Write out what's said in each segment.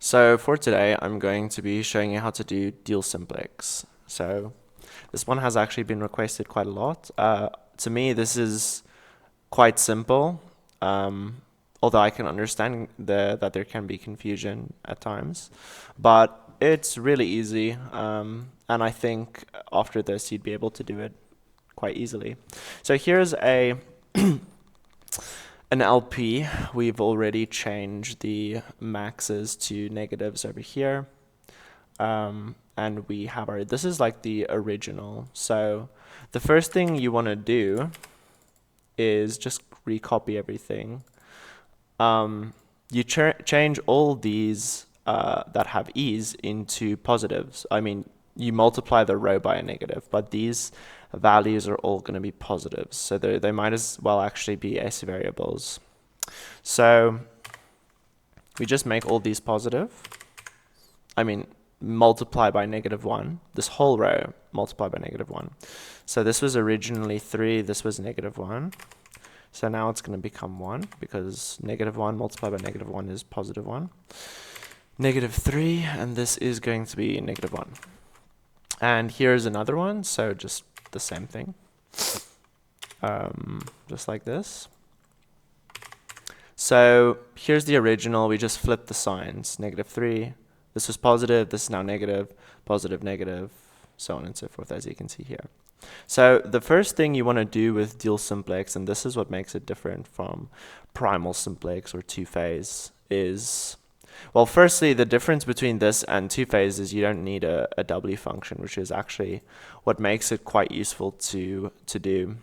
So for today, I'm going to be showing you how to do Dual Simplex. So this one has actually been requested quite a lot. To me, this is quite simple, although I can understand that there can be confusion at times. But it's really easy, and I think after this, you'd be able to do it quite easily. So here's an LP. We've already changed the maxes to negatives over here. And we have this is like the original. So the first thing you want to do is just recopy everything. You change all these that have e's into positives. I mean, you multiply the row by a negative, but these values are all going to be positives. So they might as well actually be s variables. So we just make all these positive. I mean, multiply by -1. This whole row multiply by -1. So this was originally 3, this was -1. So now it's going to become 1 because -1 multiplied by -1 is +1. -3, and this is going to be -1. And here's another one, so just the same thing. Just like this. So here's the original, we just flip the signs. -3, this was positive, this is now negative, positive, negative, so on and so forth, as you can see here. So the first thing you want to do with dual simplex, and this is what makes it different from primal simplex or two-phase, is, well, firstly, the difference between this and two-phase is you don't need a W function, which is actually what makes it quite useful to do.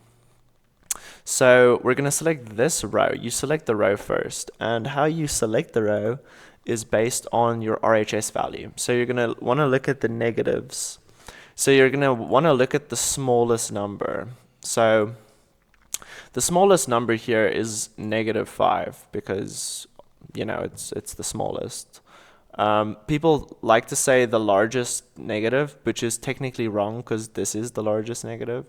So we're going to select this row. You select the row first, and how you select the row is based on your RHS value. So you're going to want to look at the negatives. So you're going to want to look at the smallest number. So the smallest number here is -5 because, you know, it's the smallest. People like to say the largest negative, which is technically wrong because this is the largest negative.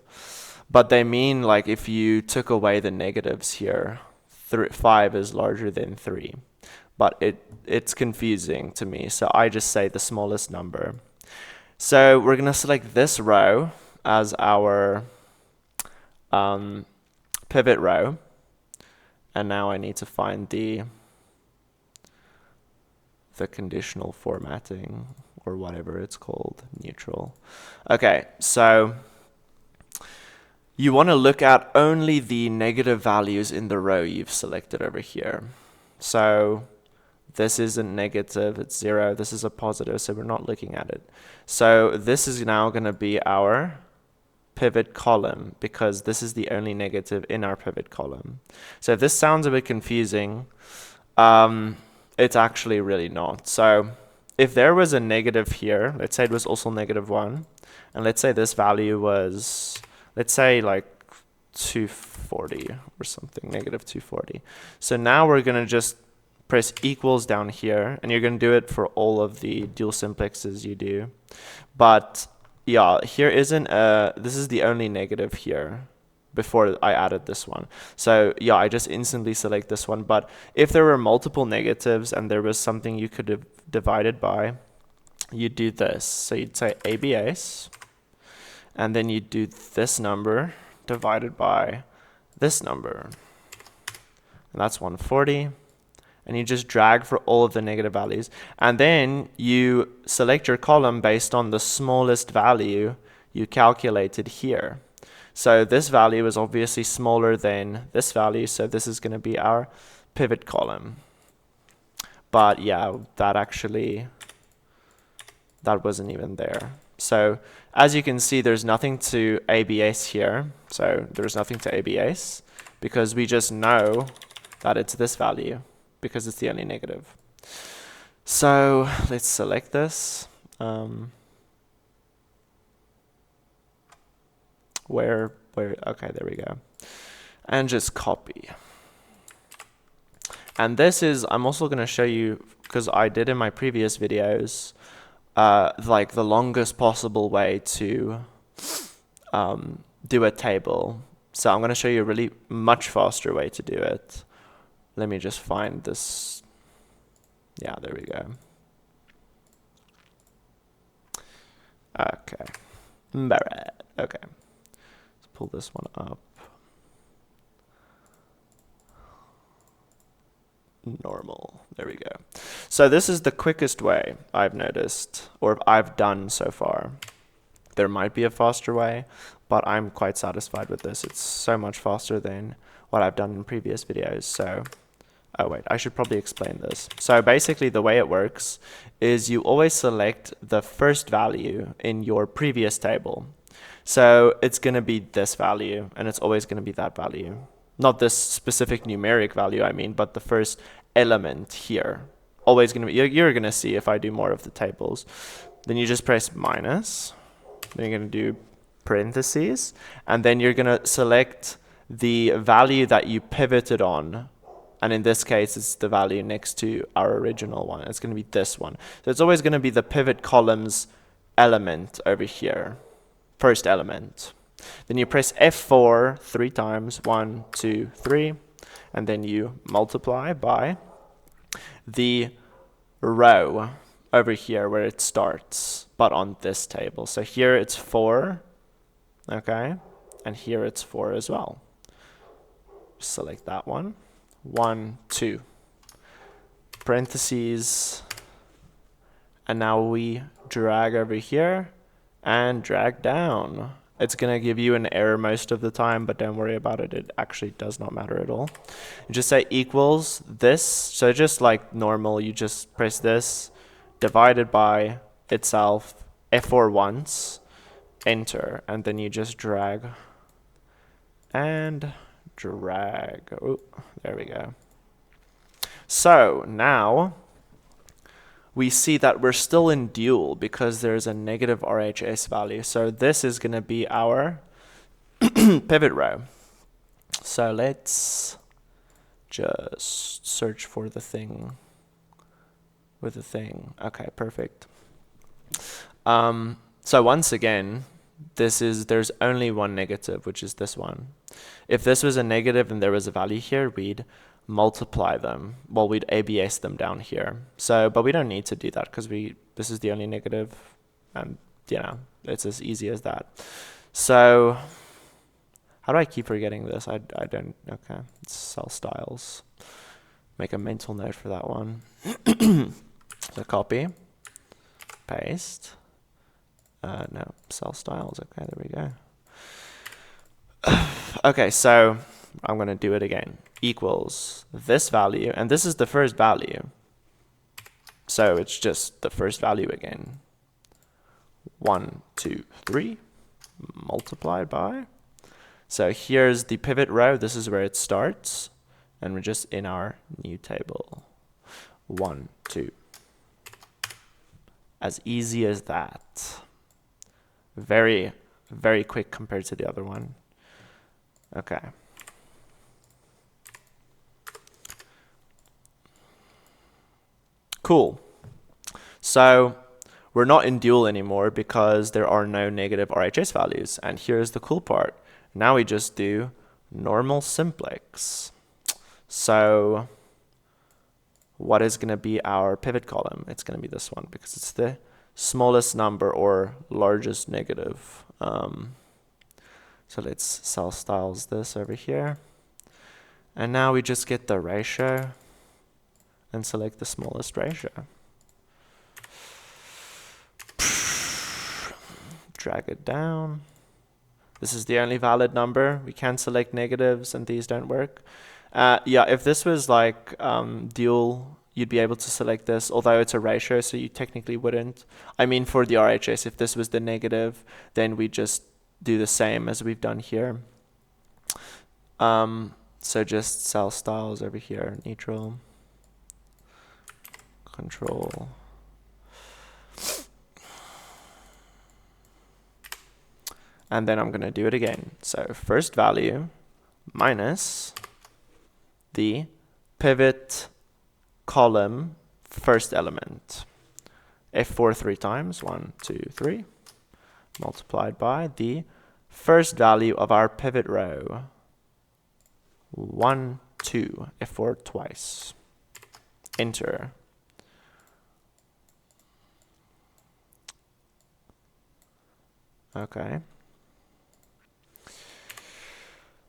But they mean like if you took away the negatives here, 5 is larger than 3. But it's confusing to me, so I just say the smallest number. So we're going to select this row as our pivot row. And now I need to find the conditional formatting, or whatever it's called, neutral. Okay, so you want to look at only the negative values in the row you've selected over here. So this isn't negative, it's 0. This is a positive, so we're not looking at it. So this is now going to be our pivot column because this is the only negative in our pivot column. So if this sounds a bit confusing, it's actually really not. So if there was a negative here, let's say it was also -1, and let's say this value was, let's say like 240 or something, -240. So now we're going to just press equals down here, and you're going to do it for all of the dual simplexes you do. But yeah, here isn't this is the only negative here before I added this one. So yeah, I just instantly select this one. But if there were multiple negatives and there was something you could have divided by, you'd do this. So you'd say ABS, and then you'd do this number divided by this number. And that's 140. And you just drag for all of the negative values. And then you select your column based on the smallest value you calculated here. So this value is obviously smaller than this value, so this is going to be our pivot column. But yeah, that wasn't even there. So as you can see, there's nothing to ABS here. So there's nothing to ABS because we just know that it's this value, because it's the only negative. So let's select this. Where, okay, there we go. And just copy. And this is, I'm also going to show you, because I did in my previous videos, like the longest possible way to do a table. So I'm going to show you a really much faster way to do it. Let me just find this. Yeah, there we go. Okay. Alright. Okay. Let's pull this one up. Normal. There we go. So this is the quickest way I've noticed, or I've done so far. There might be a faster way, but I'm quite satisfied with this. It's so much faster than what I've done in previous videos. So, oh wait, I should probably explain this. So basically the way it works is you always select the first value in your previous table. So it's going to be this value, and it's always going to be that value. Not this specific numeric value, I mean, but the first element here. Always going to be, you're going to see if I do more of the tables. Then you just press minus. Then you're going to do parentheses, and then you're going to select the value that you pivoted on. And in this case, it's the value next to our original one. It's going to be this one. So it's always going to be the pivot column's element over here. First element. Then you press F4 3 times, 1, 2, 3, and then you multiply by the row over here where it starts, but on this table. So here it's 4, okay, and here it's 4 as well. Select that one. 1, 2. Parentheses, and now we drag over here and drag down. It's going to give you an error most of the time, but don't worry about it. It actually does not matter at all. You just say equals this. So just like normal, you just press this, divided by itself, F4 once, enter, and then you just drag and drag. Oh, there we go. So now we see that we're still in dual because there's a negative RHS value. So this is going to be our pivot row. So let's just search for the thing with the thing. Okay, perfect. So once again, there's only one negative, which is this one. If this was a negative and there was a value here, we'd multiply them. Well, we'd ABS them down here. So, but we don't need to do that because this is the only negative, and you know, it's as easy as that. So, how do I keep forgetting this? I don't. Okay, it's cell styles. Make a mental note for that one. So copy, paste. No, cell styles. Okay, there we go. Okay, so I'm going to do it again. Equals this value, and this is the first value. So it's just the first value again. 1, 2, 3, multiplied by. So here's the pivot row. This is where it starts, and we're just in our new table. 1, 2. As easy as that. Very, very quick compared to the other one. Okay. Cool. So we're not in dual anymore because there are no negative RHS values. And here's the cool part. Now we just do normal simplex. So what is going to be our pivot column? It's going to be this one because it's the smallest number or largest negative. So let's cell styles this over here. And now we just get the ratio and select the smallest ratio. Drag it down. This is the only valid number. We can select negatives and these don't work. Yeah, if this was like dual, you'd be able to select this, although it's a ratio, so you technically wouldn't. I mean, for the RHS, if this was the negative, then we just do the same as we've done here. So just cell styles over here, neutral, control. And then I'm going to do it again. So first value minus the pivot column first element. F4 3 times, 1, 2, 3, multiplied by the first value of our pivot row. 1, 2, F4 twice. Enter. Okay.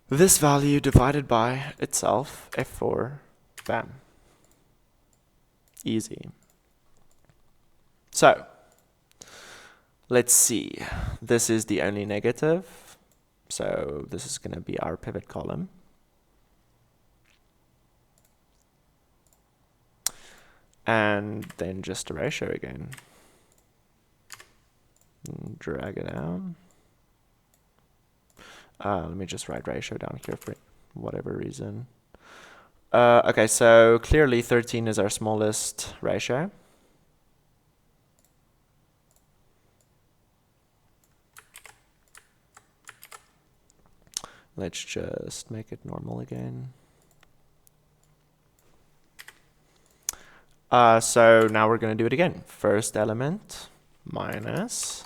This value divided by itself, F4, bam. Easy. So, let's see. This is the only negative. So this is going to be our pivot column. And then just a ratio again. And drag it down. Let me just write ratio down here for whatever reason. Okay, so clearly 13 is our smallest ratio. Let's just make it normal again. So now we're going to do it again. First element minus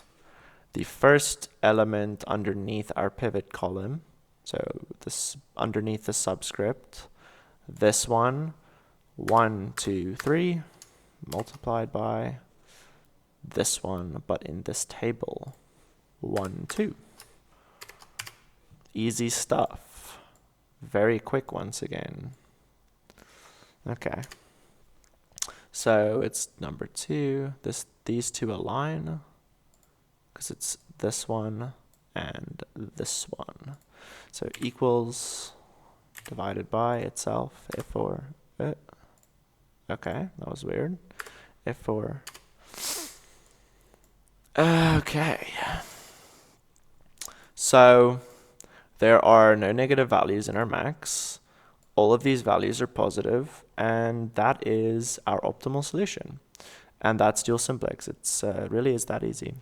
the first element underneath our pivot column. So this underneath the subscript, this one, 1, 2, 3, multiplied by this one, but in this table, 1, 2. Easy stuff. Very quick once again. Okay. So it's number 2. These two align because it's this one and this one. So equals divided by itself, F4. Okay, that was weird. F4. Okay. So there are no negative values in our max. All of these values are positive, and that is our optimal solution. And that's dual simplex. It's really is that easy.